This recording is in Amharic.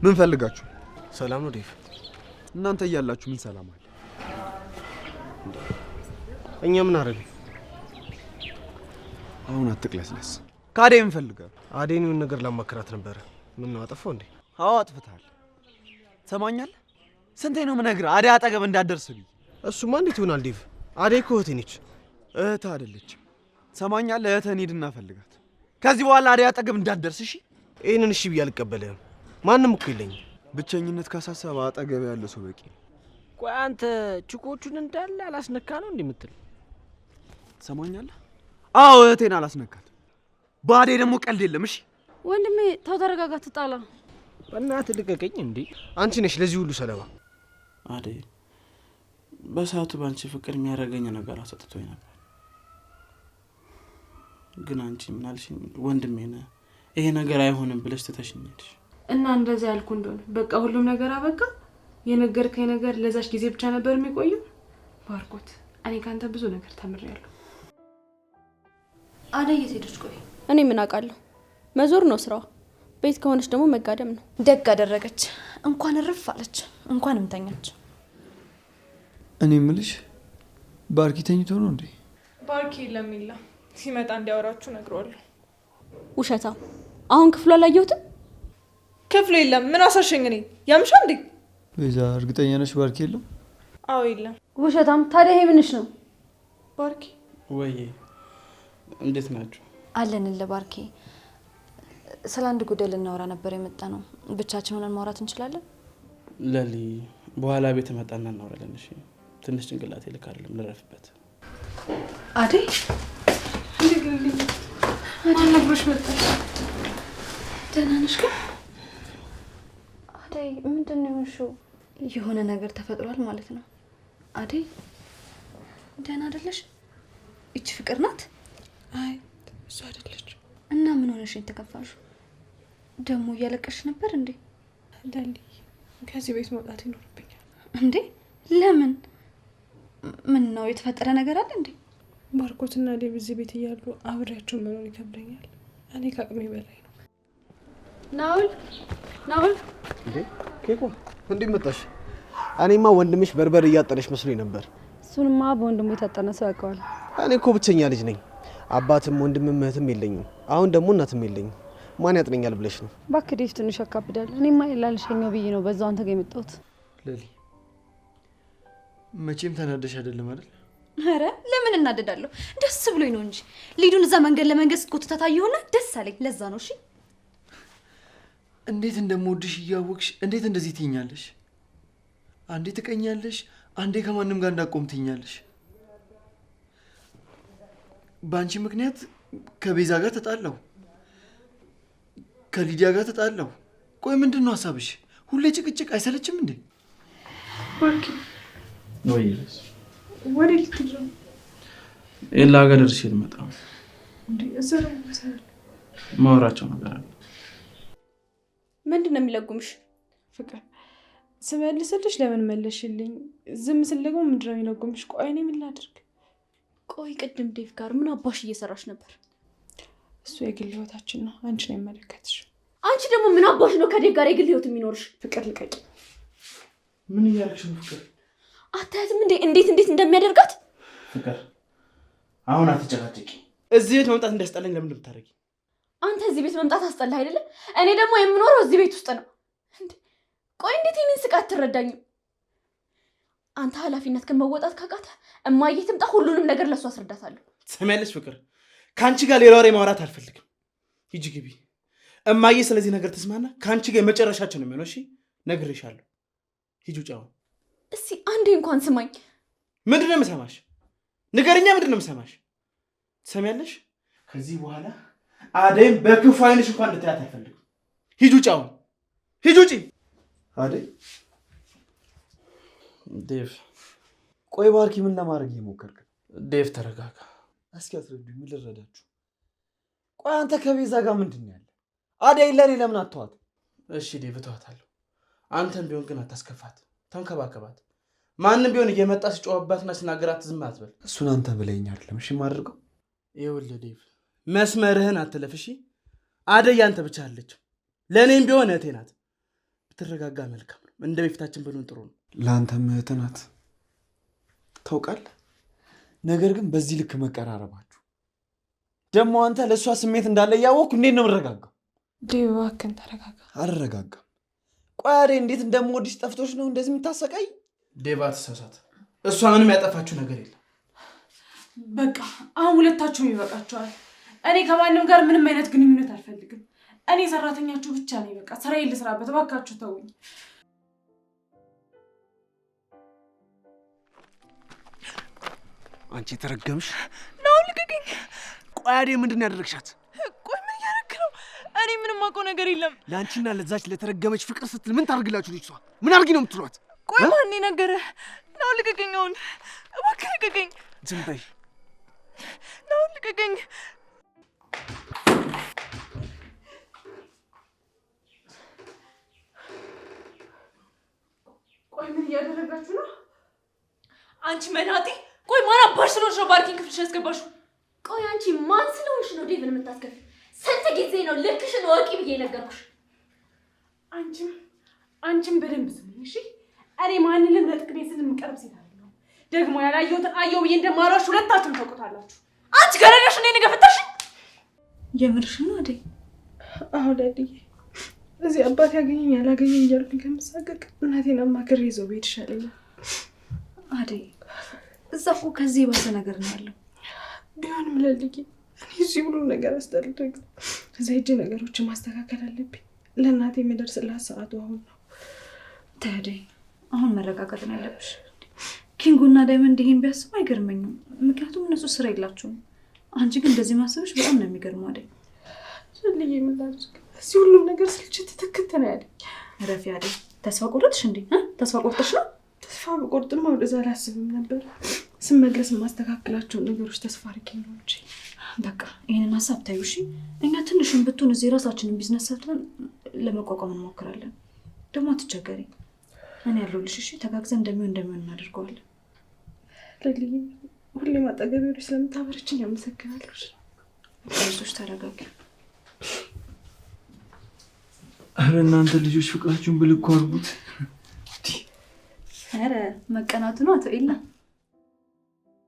ምን ፈልጋችሁ? ሰላም ነው ዴቭ? እናንተ እያላችሁ ምን ሰላም አለ? እኛ ምን አረግን? አሁን አትቅለስለስ። ካዴ ምን ፈልጋችሁ? አዴኒውን ነገር ላማክራት ነበር። ምን ነው አጠፋው እንዴ? አዎ አጥፍታል። ሰማኛለህ? ስንቴ ነው የምነግርህ አዴ አጠገብ እንዳትደርስ ብዬ። እሱማ እንዴት ይሆናል ዴቭ? አዴ እኮ እህቴ ነች። እህትህ አይደለችም። ሰማኛለህ? እህትህን ሂድና ፈልጋት። ከዚህ በኋላ አዴ አጠገብ እንዳትደርስ እሺ? ይሄንን እሺ ብዬ አልቀበልህም። ማንም እኮ የለኝም። ብቸኝነት ካሳሰበ አጠገብ ያለ ሰው በቂ ነው። ቆይ አንተ ችኮቹን እንዳለ አላስነካ ነው እንደምትል ሰማኛለህ? አዎ እህቴን አላስነካት። ባዴ ደግሞ ቀልድ የለም እሺ? ወንድሜ ተው ተረጋጋ፣ ትጣላ። በእናትህ ልቀቀኝ እንዴ! አንቺ ነሽ ለዚህ ሁሉ ሰለባ። አዴ በሰዓቱ ባንቺ ፍቅር የሚያደርገኝ ነገር አሰጥቶኝ ነበር። ግን አንቺ ምን አልሽኝ? ወንድሜ ነህ፣ ይሄ ነገር አይሆንም ብለሽ ትተሽኝ ሄድሽ። እና እንደዚህ ያልኩ እንደሆነ በቃ ሁሉም ነገር አበቃ። የነገርከኝ ነገር ለዛች ጊዜ ብቻ ነበር የሚቆየው። ባርኮት፣ እኔ ካንተ ብዙ ነገር ተምሬያለሁ። አደይ የት ሄደች? ቆይ እኔ ምን አውቃለሁ? መዞር ነው ስራዋ። ቤት ከሆነች ደግሞ መጋደም ነው። ደግ አደረገች። እንኳን እርፍ አለች፣ እንኳንም ተኛች። እኔ ምልሽ ባርኪ ተኝቶ ነው እንዴ? ባርኪ ለሚላ ሲመጣ እንዲያወራችሁ ነግሯለሁ። ውሸታም። አሁን ክፍሉ አላየሁትም። ክፍሉ የለም። ምን አሳሸኝ? እኔ ያምሻ እንዴ? ቤዛ እርግጠኛ ነሽ ባርኪ የለም? አዎ የለም። ውሸታም። ታዲያ ይሄ ምንሽ ነው? ባርኪ ወይ እንዴት ናችሁ? አለንለ ባርኪ። ስለ አንድ ጉዳይ ልናወራ ነበር የመጣ ነው። ብቻችን ሆነን ማውራት እንችላለን? ለሊ በኋላ ቤት መጣና እናወራለን። እሺ ትንሽ ጭንቅላቴ ልክ አይደለም፣ ልረፍበት። አደይ እንዴግልኝ ማን ነብሮሽ መጣሽ? ደህና ነሽ ግን? አደይ ምንድን ነው የሆንሽው? የሆነ ነገር ተፈጥሯል ማለት ነው። አደይ ደህና አይደለሽ? እቺ ፍቅር ናት? አይ እሱ አይደለች። እና ምን ሆነሽ የተከፋሽው? ደግሞ እያለቀሽ ነበር እንዴ? ለሊ ከዚህ ቤት መውጣት ይኖርብኛል። እንዴ ለምን? ምን ነው የተፈጠረ ነገር አለ እንዴ? ባርኮትና ዴቭ እዚህ ቤት እያሉ አብሬያቸው መኖር ይከብደኛል። እኔ ከአቅሜ በላይ ነው። ናውል ናውል። እንዴ ኬኮ እንዴት መጣሽ? እኔማ ወንድምሽ በርበር እያጠነሽ መስሎኝ ነበር። እሱንማ በወንድሙ የታጠነ ሰው ያውቀዋል። እኔ እኮ ብቸኛ ልጅ ነኝ። አባትም ወንድምም እህትም የለኝም። አሁን ደግሞ እናትም የለኝም። ማን ያጥነኛል ብለሽ ነው? እባክህ ዴቭ ትንሽ ያካብዳል። እኔማ ላልሸኘው ብዬ ነው በዛው አንተ ጋር የመጣሁት። ለሊ መቼም ተናደሽ አይደለም አይደል? ኧረ ለምን እናደዳለሁ? ደስ ብሎኝ ነው እንጂ ሊዱን እዛ መንገድ ለመንገድ ስትጎትታት አየሁና ደስ አለኝ። ለዛ ነው። እሺ እንዴት እንደምወድሽ እያወቅሽ እንዴት እንደዚህ ትይኛለሽ? አንዴ ትቀኛለሽ፣ አንዴ ከማንም ጋር እንዳቆም ትይኛለሽ። በአንቺ ምክንያት ከቤዛ ጋር ተጣላሁ፣ ከሊዲያ ጋር ተጣላሁ። ቆይ ምንድን ነው ሀሳብሽ? ሁሌ ጭቅጭቅ አይሰለችም እንዴ? ባርኪ ወይ ወዴ ልትሄጂ ነው? ኤላ ጋር ደርሼ ልመጣ ነው። እንዴ እዛ ነው ማውራቸው ነገር አለ። ምንድን ነው የሚለጉምሽ? ፍቅር ስመልስልሽ ለምን መለሽልኝ? ዝም ስል ደግሞ ምንድን ነው የሚለጉምሽ? ቆይ እኔ ምን ላድርግ? ቆይ ቅድም ዴቭ ጋር ምን አባሽ እየሰራሽ ነበር? እሱ የግል ህይወታችን ነው፣ አንቺ ነው የሚመለከትሽ። አንቺ ደግሞ ምን አባሽ ነው ከዴቭ ጋር የግል ህይወት የሚኖርሽ? ፍቅር ልቀቂ። ምን እያደረግሽ ነው ፍቅር? አታያትም እንዴ እንዴት እንደሚያደርጋት? ፍቅር አሁን አትጨቃጨቂ። እዚህ ቤት መምጣት እንዳስጠላኝ ለምን እንደምታደርጊ? አንተ እዚህ ቤት መምጣት አስጠላህ አይደለ? እኔ ደግሞ የምኖረው እዚህ ቤት ውስጥ ነው። ቆይ እንዴት ይህንን ስቃት አትረዳኝም? አንተ ኃላፊነት ከመወጣት ካቃተ እማዬ ትምጣ፣ ሁሉንም ነገር ለሱ አስረዳታለሁ። ትሰሚያለሽ ፍቅር? ከአንቺ ጋር ሌላ ወሬ ማውራት አልፈልግም። ሂጂ ግቢ። እማዬ ስለዚህ ነገር ተስማና ከአንቺ ጋር የመጨረሻችን ነው የሚሆነው። እሺ ነግሬሻለሁ። ሂጂ ውጭ አሁን። እስኪ አንዴ እንኳን ስማኝ። ምንድን ነው የምሰማሽ? ንገረኛ፣ ምንድን ነው የምሰማሽ? ትሰሚያለሽ? ከዚህ በኋላ አደይም በክፉ አይንሽ እንኳን እንድታያት አልፈልግም። ሂጂ ውጭ አሁን፣ ሂጂ ውጭ። አደይ ዴቭ። ቆይ ባርኪ ምን ለማድረግ እየሞከርክ? ዴቭ ተረጋጋ። እስኪ አስረዱኝ፣ ምን ልረዳችሁ? ቆይ አንተ ከቤዛ ጋር ምንድን ነው ያለ? አደይ ለኔ ለምን አትተዋት? እሺ ዴቭ እተዋታለሁ። አንተም ቢሆን ግን አታስከፋት፣ ተንከባከባት። ማንም ቢሆን እየመጣ ሲጮህባትና ሲናገራት ዝም አትበል። እሱን አንተ ብለኸኝ አይደለም እሺ የማደርገው? ይኸውልህ ዴቭ፣ መስመርህን አትለፍ እሺ። አደይ አንተ ብቻ አለች፣ ለእኔም ቢሆን እህቴ ናት። ብትረጋጋ መልካም ነው። እንደ በፊታችን ብንሆን ጥሩ ነው። ለአንተም እህት ናት ታውቃለህ። ነገር ግን በዚህ ልክ መቀራረባችሁ ደግሞ አንተ ለእሷ ስሜት እንዳለ እያወቅኩ እንዴት ነው የምረጋጋው? ዴቭ እባክህን ተረጋጋ። አልረጋጋም። ቆይ አደይ እንዴት እንደምወድሽ ጠፍቶሽ ነው እንደዚህ የምታሰቃይ? ዴቫ ተሳሳተ። እሷ ምንም ያጠፋችሁ ነገር የለም። በቃ አሁን ሁለታችሁም ይበቃችኋል። እኔ ከማንም ጋር ምንም አይነት ግንኙነት አልፈልግም። እኔ ሰራተኛችሁ ብቻ ነኝ። በቃ ስራዬን ልስራበት፣ እባካችሁ ተውኝ። አንቺ ተረገምሽ ነው። ልቀቀኝ። ቆይ አደይ ምንድን ነው ያደረግሻት? ቆይ ምን እያደረክ ነው? እኔ ምንም አውቀው ነገር የለም። ለአንቺና ለዛች ለተረገመች ፍቅር ስትል ምን ታርግላችሁ? ልጅቷ ምን አርጊ ነው የምትሏት? ቆይ ማን ነገረህ? ነው ልቀቀኝ። አሁን እባክህ ልቀቀኝ። ዝም በይ። ነው ልቀቀኝ። ቆይ ምን እያደረጋችሁ ነው? አንቺ መናጤ! ቆይ ማን አባሽ ስለሆንሽ ነው ባርኪን ክፍልሽ ያስገባሽው? ቆይ አንቺ ማን ስለሆንሽ ነው ዴቭን የምታስከፊ? ስንት ጊዜ ነው ልክሽን ወቂ ብዬ ነገርኩሽ? አንቺም በደንብ ስሚኝ እሺ። እኔ ማንንም ለጥቅሜ ስል የምቀርብ ሴት አይደለሁም። ደግሞ ያላየሁትን አየሁ ብዬ እንደማልዋሽ ሁለታችሁም ታውቁታላችሁ። አንቺ ገረዳሽ እንዴ ነገፈታሽ? የምርሽ ነው አደይ? አሁን ዳድዬ እዚህ አባት ያገኘኝ ያላገኘኝ እያልኩኝ ከምሳቀቅ እናቴን አማክሬ ይዘው ብሄድ ይሻለኛል። አደይ እዛ እኮ ከዚህ የባሰ ነገር ነው ያለው። ቢሆንም ለልዬ እኔ እዚህ ሁሉ ነገር አስጠልቶኝ እዛ ሄጄ ነገሮችን ማስተካከል አለብኝ። ለእናቴ የምደርስላት ሰዓቱ አሁን ነው። ተይ አደይ፣ አሁን መረጋጋት ነው ያለብሽ። ኪንጎና ዳይመንድ ይሄን ቢያስቡ አይገርመኝም፣ ምክንያቱም እነሱ ስራ የላቸውም። አንቺ ግን እንደዚህ ማሰብሽ በጣም ነው የሚገርመው አደይ። ለልዬ ምን ላድርግ? እዚህ ሁሉም ነገር ስልችት ትክክት ነው ያለኝ። ረፊ አደይ፣ ተስፋ ቆረጥሽ እንዴ? ተስፋ ቆርጠሽ ነው? ተስፋ በቆርጥማ ወደዛ አላስብም ነበር። ስመለስ የማስተካከላቸውን ነገሮች ተስፋ አድርጌ ነው እንጂ። በቃ ይሄንን ሀሳብ ታዩ እሺ። እኛ ትንሽም ብትሆን እዚህ ራሳችንን ቢዝነስ ሰርተን ለመቋቋም እንሞክራለን። ደግሞ አትቸገሪ፣ እኔ ያለሁልሽ እሺ። ተጋግዘን እንደሚሆን እናደርገዋለን። ለልዬ ሁሌም አጠገቤ ሆነሽ ስለምታበረችኝ አመሰግናለሁ። አይዞሽ፣ ተረጋጊ። አረ እናንተ ልጆች ፍቅራችሁን ብልኩ አድርጉት። አረ መቀናቱ ነው አቶ ኤላ።